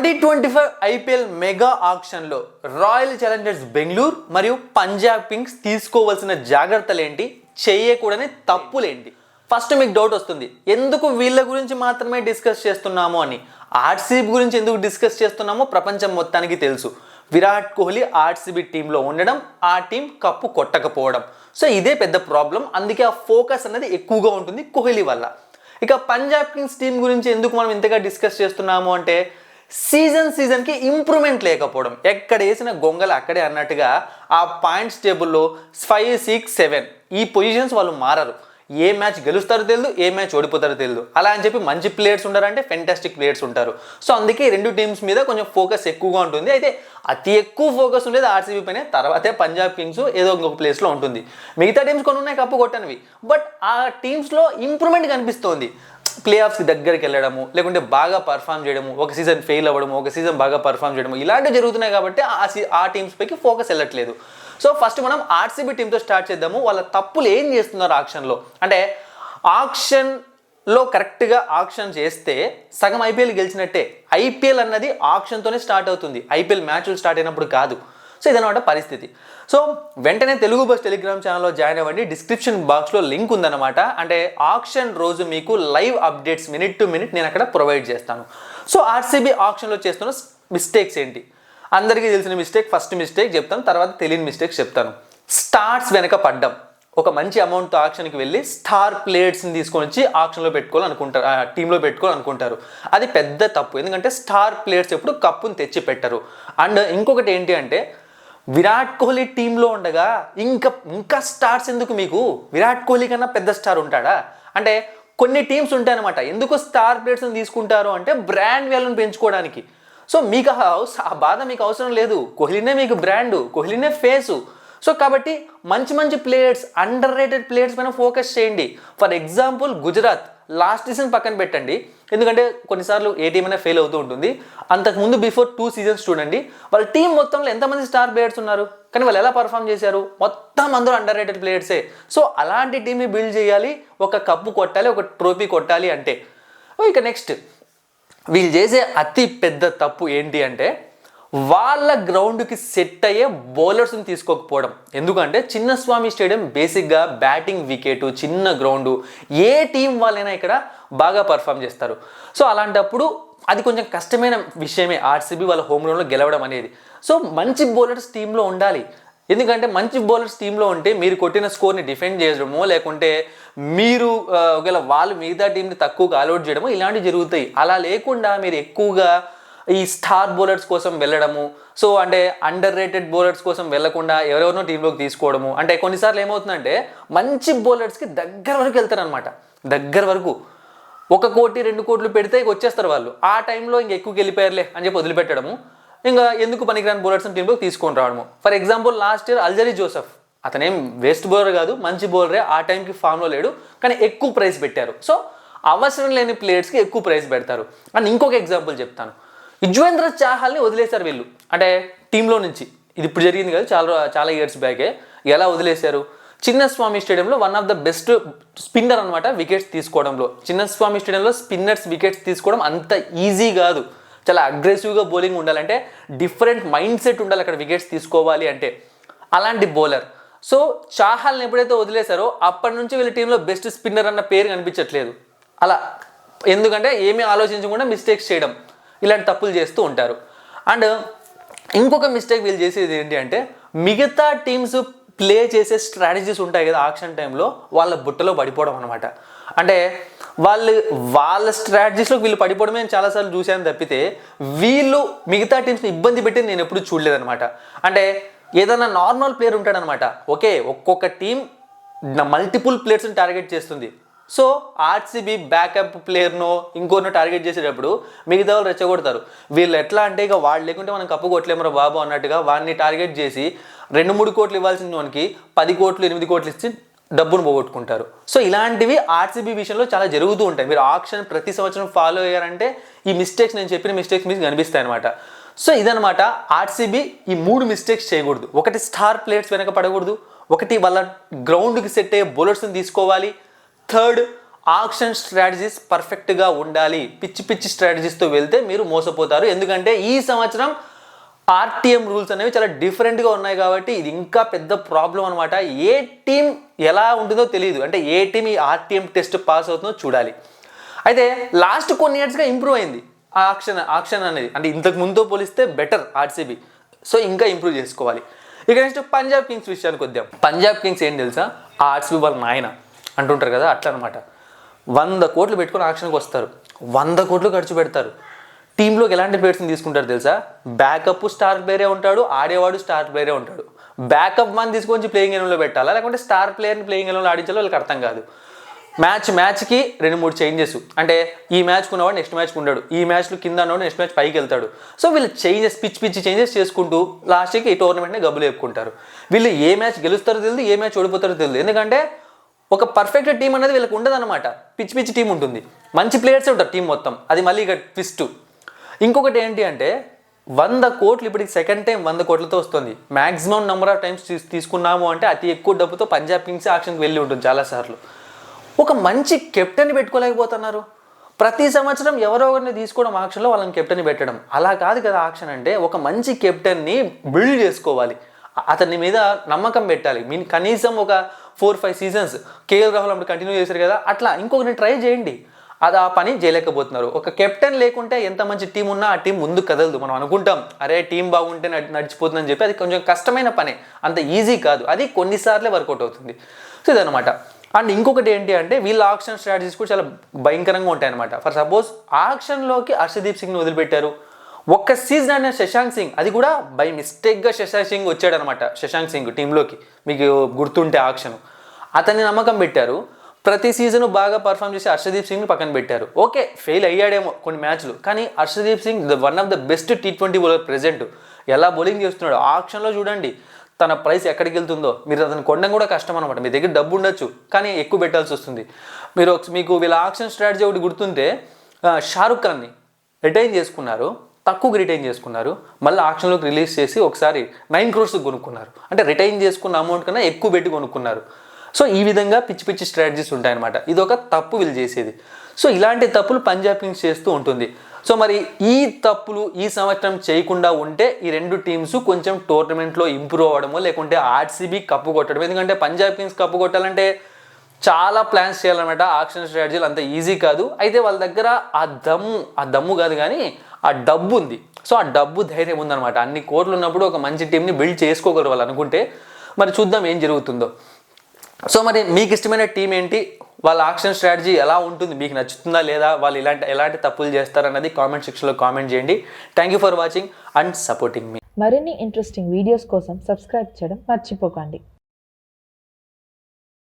2025 IPL mega ఆక్షన్లో royal challengers Bengaluru మరియు Punjab Kings తీసుకోవాల్సిన జాగ్రత్తలు ఏంటి, చేయకూడని తప్పులేంటి? ఫస్ట్ మీకు డౌట్ వస్తుంది, ఎందుకు వీళ్ళ గురించి మాత్రమే డిస్కస్ చేస్తున్నాము అని. ఆర్సీబీ గురించి ఎందుకు డిస్కస్ చేస్తున్నామో ప్రపంచం మొత్తానికి తెలుసు. విరాట్ కోహ్లీ ఆర్సీబీ టీంలో ఉండడం, ఆ టీం కప్పు కొట్టకపోవడం. సో ఇదే పెద్ద ప్రాబ్లం. అందుకే ఆ ఫోకస్ అనేది ఎక్కువగా ఉంటుంది కోహ్లీ వల్ల. ఇక పంజాబ్ కింగ్స్ టీం గురించి ఎందుకు మనం ఇంతగా డిస్కస్ చేస్తున్నాము అంటే, సీజన్కి ఇంప్రూవ్మెంట్ లేకపోవడం. ఎక్కడ వేసిన గొంగలు అక్కడే అన్నట్టుగా ఆ పాయింట్స్ టేబుల్లో 5, 6, 7 ఈ పొజిషన్స్ వాళ్ళు మారరు. ఏ మ్యాచ్ గెలుస్తారో తెలియదు, ఏ మ్యాచ్ ఓడిపోతారో తెలియదు. అలా అని చెప్పి మంచి ప్లేయర్స్ ఉంటారంటే ఫెంటాస్టిక్ ప్లేయర్స్ ఉంటారు. సో అందుకే రెండు టీమ్స్ మీద కొంచెం ఫోకస్ ఎక్కువగా ఉంటుంది. అయితే అతి ఎక్కువ ఫోకస్ ఉండేది ఆర్సీబీ పైనే, తర్వాతే పంజాబ్ కింగ్స్ ఏదో ఇంకొక ప్లేస్లో ఉంటుంది. మిగతా టీమ్స్ కొన్ని ఉన్నాయి కప్పు కొట్టనివి, బట్ ఆ టీమ్స్లో ఇంప్రూవ్మెంట్ కనిపిస్తోంది. ప్లే ఆఫ్స్కి దగ్గరికి వెళ్ళడము, లేకుంటే బాగా పర్ఫామ్ చేయడము, ఒక సీజన్ ఫెయిల్ అవ్వడము, ఒక సీజన్ బాగా పర్ఫామ్ చేయడము, ఇలాంటివి జరుగుతున్నాయి. కాబట్టి ఆ టీమ్స్ పైకి ఫోకస్ వెళ్ళట్లేదు. సో ఫస్ట్ మనం ఆర్సీబీ టీంతో స్టార్ట్ చేద్దాము. వాళ్ళ తప్పులు ఏం చేస్తున్నారు ఆక్షన్లో అంటే, ఆక్షన్లో కరెక్ట్గా ఆక్షన్ చేస్తే సగం ఐపీఎల్ గెలిచినట్టే. ఐపీఎల్ అన్నది ఆక్షన్తోనే స్టార్ట్ అవుతుంది, ఐపీఎల్ మ్యాచ్లు స్టార్ట్ అయినప్పుడు కాదు. సో ఇదన్నమాట పరిస్థితి. సో వెంటనే తెలుగు బస్ టెలిగ్రామ్ ఛానల్లో జాయిన్ అవ్వండి. డిస్క్రిప్షన్ బాక్స్లో లింక్ ఉందన్నమాట. అంటే ఆక్షన్ రోజు మీకు live updates minute to minute నేను అక్కడ ప్రొవైడ్ చేస్తాను. సో ఆర్సీబీ ఆక్షన్లో చేస్తున్న మిస్టేక్స్ ఏంటి? అందరికీ తెలిసిన మిస్టేక్, ఫస్ట్ మిస్టేక్ చెప్తాను, తర్వాత తెలియని మిస్టేక్స్ చెప్తాను. స్టార్స్ వెనక పడ్డం. ఒక మంచి అమౌంట్తో ఆక్షన్కి వెళ్ళి స్టార్ ప్లేయర్స్ని తీసుకొని వచ్చి ఆక్షన్లో పెట్టుకోవాలనుకుంటారు, టీంలో పెట్టుకోవాలనుకుంటారు. అది పెద్ద తప్పు. ఎందుకంటే స్టార్ ప్లేయర్స్ ఎప్పుడు కప్పుని తెచ్చి పెట్టరు. అండ్ ఇంకొకటి ఏంటి అంటే, విరాట్ కోహ్లీ టీంలో ఉండగా ఇంకా స్టార్స్ ఎందుకు మీకు? విరాట్ కోహ్లీ కన్నా పెద్ద స్టార్ ఉంటాడా? అంటే కొన్ని టీమ్స్ ఉంటాయన్నమాట. ఎందుకు స్టార్ ప్లేయర్స్ని తీసుకుంటారు అంటే, బ్రాండ్ వాల్యూని పెంచుకోవడానికి. సో మీకు ఆ బాధ మీకు అవసరం లేదు. కోహ్లీనే మీకు బ్రాండు, కోహ్లీనే ఫేసు. సో కాబట్టి మంచి ప్లేయర్స్, అండర్ రేటెడ్ ప్లేయర్స్ పైన ఫోకస్ చేయండి. For example Gujarat last season పక్కన పెట్టండి, ఎందుకంటే కొన్నిసార్లు ఏ టీం అయినా ఫెయిల్ అవుతూ ఉంటుంది. అంతకుముందు బిఫోర్ 2 సీజన్స్ చూడండి, వాళ్ళ టీం మొత్తంలో ఎంతమంది స్టార్ ప్లేయర్స్ ఉన్నారు, కానీ వాళ్ళు ఎలా పర్ఫామ్ చేశారు? మొత్తం అందరూ అండర్ రేటెడ్ ప్లేయర్సే. సో అలాంటి టీంని బిల్డ్ చేయాలి, ఒక కప్పు కొట్టాలి, ఒక ట్రోఫీ కొట్టాలి అంటే. ఇక నెక్స్ట్ వీళ్ళు చేసే అతి పెద్ద తప్పు ఏంటి అంటే, వాళ్ళ గ్రౌండ్కి సెట్ అయ్యే బౌలర్స్ని తీసుకోకపోవడం. ఎందుకంటే చిన్నస్వామి స్టేడియం బేసిక్గా బ్యాటింగ్ వికెట్, చిన్న గ్రౌండు, ఏ టీం వాళ్ళైనా ఇక్కడ బాగా పర్ఫామ్ చేస్తారు. సో అలాంటప్పుడు అది కొంచెం కష్టమైన విషయమే ఆర్సీబీ వాళ్ళ హోమ్ గ్రౌండ్లో గెలవడం అనేది. సో మంచి బౌలర్స్ టీంలో ఉండాలి. ఎందుకంటే మంచి బౌలర్స్ టీంలో ఉంటే మీరు కొట్టిన స్కోర్ని డిఫెండ్ చేయడమో, లేకుంటే మీరు ఒకవేళ వాళ్ళు మిగతా టీంని తక్కువగా ఆల్అౌట్ చేయడమో ఇలాంటివి జరుగుతాయి. అలా లేకుండా మీరు ఎక్కువగా ఈ స్టార్ బౌలర్స్ కోసం వెళ్ళడము, సో అంటే అండర్ రేటెడ్ బౌలర్స్ కోసం వెళ్ళకుండా ఎవరెవరినో టీంలోకి తీసుకోవడము. అంటే కొన్నిసార్లు ఏమవుతుందంటే, మంచి బౌలర్స్కి దగ్గర వరకు వెళ్తారనమాట. దగ్గర వరకు 1 కోటి 2 కోట్లు పెడితే వచ్చేస్తారు వాళ్ళు. ఆ టైంలో ఎక్కువకి వెళ్ళిపోయారులే అని చెప్పి వదిలిపెట్టడము, ఇంకా ఎందుకు పనికిరాని బౌలర్స్ టీంలోకి తీసుకొని రావడము. For example last year Alzarri Joseph, అతనేం వేస్ట్ బౌలర్ కాదు, మంచి బౌలరే, ఆ టైంకి ఫామ్లో లేడు, కానీ ఎక్కువ ప్రైస్ పెట్టారు. సో అవసరం లేని ప్లేయర్స్కి ఎక్కువ ప్రైస్ పెడతారు. అండ్ ఇంకొక ఎగ్జాంపుల్ చెప్తాను, యుజ్వేంద్ర చాహల్ని వదిలేశారు వీళ్ళు, అంటే టీంలో నుంచి. ఇది ఇప్పుడు జరిగింది కదా, చాలా ఇయర్స్ బ్యాకే. ఎలా వదిలేశారు? చిన్నస్వామి స్టేడియంలో one of the best spinner అనమాట వికెట్స్ తీసుకోవడంలో. చిన్నస్వామి స్టేడియంలో స్పిన్నర్స్ వికెట్స్ తీసుకోవడం అంత ఈజీ కాదు. చాలా అగ్రెసివ్గా బౌలింగ్ ఉండాలంటే, డిఫరెంట్ మైండ్ సెట్ ఉండాలి అక్కడ వికెట్స్ తీసుకోవాలి అంటే. అలాంటి బౌలర్. సో చాహల్ని ఎప్పుడైతే వదిలేశారో అప్పటి నుంచి వీళ్ళ టీంలో బెస్ట్ స్పిన్నర్ అన్న పేరు కనిపించట్లేదు. అలా ఎందుకంటే ఏమీ ఆలోచించకుండా మిస్టేక్స్ చేయడం, ఇలాంటి తప్పులు చేస్తూ ఉంటారు. అండ్ ఇంకొక మిస్టేక్ వీళ్ళు చేసేది ఏంటి అంటే, మిగతా టీమ్స్ ప్లే చేసే స్ట్రాటజీస్ ఉంటాయి కదా ఆక్షన్ టైంలో, వాళ్ళ బుట్టలో పడిపోవడం అనమాట. అంటే వాళ్ళ స్ట్రాటజీస్లో వీళ్ళు పడిపోవడమే నేను చాలాసార్లు చూశాను తప్పితే, వీళ్ళు మిగతా టీమ్స్ని ఇబ్బంది పెట్టి నేను ఎప్పుడు చూడలేదనమాట. అంటే ఏదైనా నార్మల్ ప్లేయర్ ఉంటాడనమాట, ఓకే, ఒక్కొక్క టీం మల్టిపుల్ ప్లేయర్స్ని టార్గెట్ చేస్తుంది. సో ఆర్సీబీ బ్యాకప్ ప్లేయర్నో ఇంకోనో టార్గెట్ చేసేటప్పుడు మిగతా వాళ్ళు రెచ్చగొడతారు. వీళ్ళు ఎట్లా అంటే, ఇక వాళ్ళు లేకుంటే మనం కప్పు కొట్టలేమరా బాబు అన్నట్టుగా వాడిని టార్గెట్ చేసి 2-3 కోట్లు ఇవ్వాల్సిన వానికి 10 కోట్లు 8 కోట్లు ఇచ్చి డబ్బును పోగొట్టుకుంటారు. సో ఇలాంటివి ఆర్సీబీ విషయంలో చాలా జరుగుతూ ఉంటాయి. మీరు ఆక్షన్ ప్రతి సంవత్సరం ఫాలో అయ్యారంటే ఈ మిస్టేక్స్, నేను చెప్పిన మిస్టేక్స్ మీకు కనిపిస్తాయి అనమాట. సో ఇదనమాట, ఆర్సీబీ ఈ 3 మిస్టేక్స్ చేయకూడదు. ఒకటి, స్టార్ ప్లేయర్స్ వెనక పడకూడదు. ఒకటి, వాళ్ళ గ్రౌండ్కి సెట్ అయ్యే బౌలర్స్ని తీసుకోవాలి. థర్డ్, ఆక్షన్ స్ట్రాటజీస్ పర్ఫెక్ట్గా ఉండాలి. పిచ్చి పిచ్చి స్ట్రాటజీస్తో వెళ్తే మీరు మోసపోతారు. ఎందుకంటే ఈ సంవత్సరం ఆర్టీఎం రూల్స్ అనేవి చాలా డిఫరెంట్గా ఉన్నాయి కాబట్టి ఇది ఇంకా పెద్ద ప్రాబ్లం అనమాట. ఏ టీం ఎలా ఉంటుందో తెలియదు, అంటే ఏ టీం ఈ ఆర్టీఎం టెస్ట్ పాస్ అవుతుందో చూడాలి. అయితే లాస్ట్ కొన్ని ఇయర్స్గా ఇంప్రూవ్ అయింది ఆ ఆక్షన్ అనేది, అంటే ఇంతకు ముందుతో పోలిస్తే బెటర్ ఆర్సీబీ. సో ఇంకా ఇంప్రూవ్ చేసుకోవాలి. ఇక నెక్స్ట్ పంజాబ్ కింగ్స్ విషయానికి వద్దాం. పంజాబ్ కింగ్స్ ఏం తెలుసా, ఆ ఆర్సీబీ వాళ్ళ నాయన అంటుంటారు కదా, అట్లా అనమాట. 100 కోట్లు పెట్టుకొని ఆక్షన్కి వస్తారు, 100 కోట్లు ఖర్చు పెడతారు. టీంలోకి ఎలాంటి ప్లేయర్స్ని తీసుకుంటారు తెలుసా, బ్యాకప్ స్టార్ ప్లేయరే ఉంటాడు, ఆడేవాడు స్టార్ ప్లేయరే ఉంటాడు. బ్యాకప్ మన తీసుకొని ప్లేయింగ్ ఎలెవెన్లో పెట్టాలా, లేకుంటే స్టార్ ప్లేయర్ని ప్లేయింగ్ ఎలెవెన్లో ఆడించాలో వాళ్ళకి అర్థం కాదు. మ్యాచ్కి 2-3 చేంజెస్, అంటే ఈ మ్యాచ్కి ఉన్నవాడు నెక్స్ట్ మ్యాచ్కి ఉన్నాడు, ఈ మ్యాచ్లో కింద ఉన్నవాడు నెక్స్ట్ మ్యాచ్ పైకి వెళ్తాడు. సో వీళ్ళు చేంజెస్ పిచ్చి చేంజెస్ చేసుకుంటూ లాస్ట్కి ఈ టోర్నమెంట్ని గబ్బులు వేపుకుంటారు. వీళ్ళు ఏ మ్యాచ్ గెలుస్తారో తెలియదు, ఏ మ్యాచ్ ఓడిపోతారో తెలియదు. ఎందుకంటే ఒక పర్ఫెక్ట్ టీం అనేది వీళ్ళకి ఉండదు అనమాట. పిచ్చి టీం ఉంటుంది, మంచి ప్లేయర్సే ఉంటారు టీం మొత్తం. అది మళ్ళీ ఇక ట్విస్ట్. ఇంకొకటి ఏంటి అంటే 100 కోట్లు ఇప్పటికి సెకండ్ టైం 100 కోట్లతో వస్తుంది. మ్యాక్సిమం నెంబర్ ఆఫ్ టైమ్స్ తీసుకున్నాము అంటే అతి ఎక్కువ డబ్బుతో పంజాబ్ కింగ్స్ ఆక్షన్కి వెళ్ళి ఉంటుంది చాలాసార్లు. ఒక మంచి కెప్టెన్ని పెట్టుకోలేకపోతున్నారు. ప్రతి సంవత్సరం ఎవరో ఒకరిని తీసుకోవడం ఆక్షన్లో, వాళ్ళని కెప్టెన్ని పెట్టడం. అలా కాదు కదా ఆక్షన్ అంటే, ఒక మంచి కెప్టెన్ని బిల్డ్ చేసుకోవాలి, అతని మీద నమ్మకం పెట్టాలి. కనీసం ఒక 4-5 సీజన్స్ కేఎల్ రాహుల్ అప్పుడు కంటిన్యూ చేశారు కదా, అట్లా ఇంకొకరిని ట్రై చేయండి. అది ఆ పని చేయలేకపోతున్నారు. ఒక కెప్టెన్ లేకుంటే ఎంత మంచి టీం ఉన్నా ఆ టీం ముందుకు కదలదు. మనం అనుకుంటాం అరే టీం బాగుంటే నడిచిపోతుందని చెప్పి, అది కొంచెం కష్టమైన పనే, అంత ఈజీ కాదు. అది కొన్నిసార్లే వర్కౌట్ అవుతుంది. సో ఇదనమాట. అండ్ ఇంకొకటి ఏంటి అంటే వీళ్ళ ఆక్షన్ స్ట్రాటజీస్ కూడా చాలా భయంకరంగా ఉంటాయి అనమాట. ఫర్ సపోజ్ ఆక్షన్లోకి హర్షదీప్ సింగ్ని వదిలిపెట్టారు. ఒక్క సీజన్ అయిన శశాంక్ సింగ్, అది కూడా బై మిస్టేక్గా శశాంక్ సింగ్ వచ్చాడనమాట. శశాంక్ సింగ్ టీంలోకి మీకు గుర్తుంటే ఆక్షన్, అతన్ని నమ్మకం పెట్టారు. ప్రతి సీజను బాగా పర్ఫామ్ చేసి హర్షదీప్ సింగ్ని పక్కన పెట్టారు. ఓకే ఫెయిల్ అయ్యాడేమో కొన్ని మ్యాచ్లు, కానీ Harshdeep sing one of the best T20 bowler present. ఎలా బౌలింగ్ చేస్తున్నాడు ఆక్షన్లో చూడండి. తన ప్రైస్ ఎక్కడికి వెళ్తుందో, మీరు అతను కొనడం కూడా కష్టం అనమాట. మీ దగ్గర డబ్బు ఉండొచ్చు కానీ ఎక్కువ పెట్టాల్సి వస్తుంది. మీకు వీళ్ళ ఆక్షన్ స్ట్రాటజీ ఒకటి గుర్తుంటే, షారుఖ్ ఖాన్ని రిటైన్ చేసుకున్నారు, తక్కువకి రిటైన్ చేసుకున్నారు, మళ్ళీ ఆక్షన్లోకి రిలీజ్ చేసి ఒకసారి 9 crores కొనుక్కున్నారు. అంటే రిటైన్ చేసుకున్న అమౌంట్ కన్నా ఎక్కువ పెట్టి కొనుక్కున్నారు. సో ఈ విధంగా పిచ్చి స్ట్రాటజీస్ ఉంటాయన్నమాట. ఇది ఒక తప్పు వీళ్ళు చేసేది. సో ఇలాంటి తప్పులు పంజాబ్ కింగ్స్ చేస్తూ ఉంటుంది. సో మరి ఈ తప్పులు ఈ సంవత్సరం చేయకుండా ఉంటే ఈ రెండు టీమ్స్ కొంచెం టోర్నమెంట్లో ఇంప్రూవ్ అవ్వడమో, లేకుంటే ఆర్సీబీ కప్పు కొట్టడం. ఎందుకంటే పంజాబ్ కింగ్స్ కప్పు కొట్టాలంటే చాలా ప్లాన్స్ చేయాలన్నమాట. ఆక్షన్ స్ట్రాటజీలు అంత ఈజీ కాదు. అయితే వాళ్ళ దగ్గర ఆ దమ్ము కాదు కానీ ఆ డబ్బు ఉంది. సో ఆ డబ్బు ధైర్యం ఉందన్నమాట. అన్ని కోట్లు ఉన్నప్పుడు ఒక మంచి టీంని బిల్డ్ చేసుకోగలరు వాళ్ళు అనుకుంటే. మరి చూద్దాం ఏం జరుగుతుందో. సో మరి మీకు ఇష్టమైన టీం ఏంటి, వాళ్ళ ఆక్షన్ స్ట్రాటజీ ఎలా ఉంటుంది, మీకు నచ్చుతుందా లేదా, వాళ్ళు ఎలాంటి తప్పులు చేస్తారన్నది కామెంట్ సెక్షన్లో కామెంట్ చేయండి. Thank you for watching and supporting మీ. మరిన్ని ఇంట్రెస్టింగ్ వీడియోస్ కోసం సబ్స్క్రైబ్ చేయడం మర్చిపోకండి.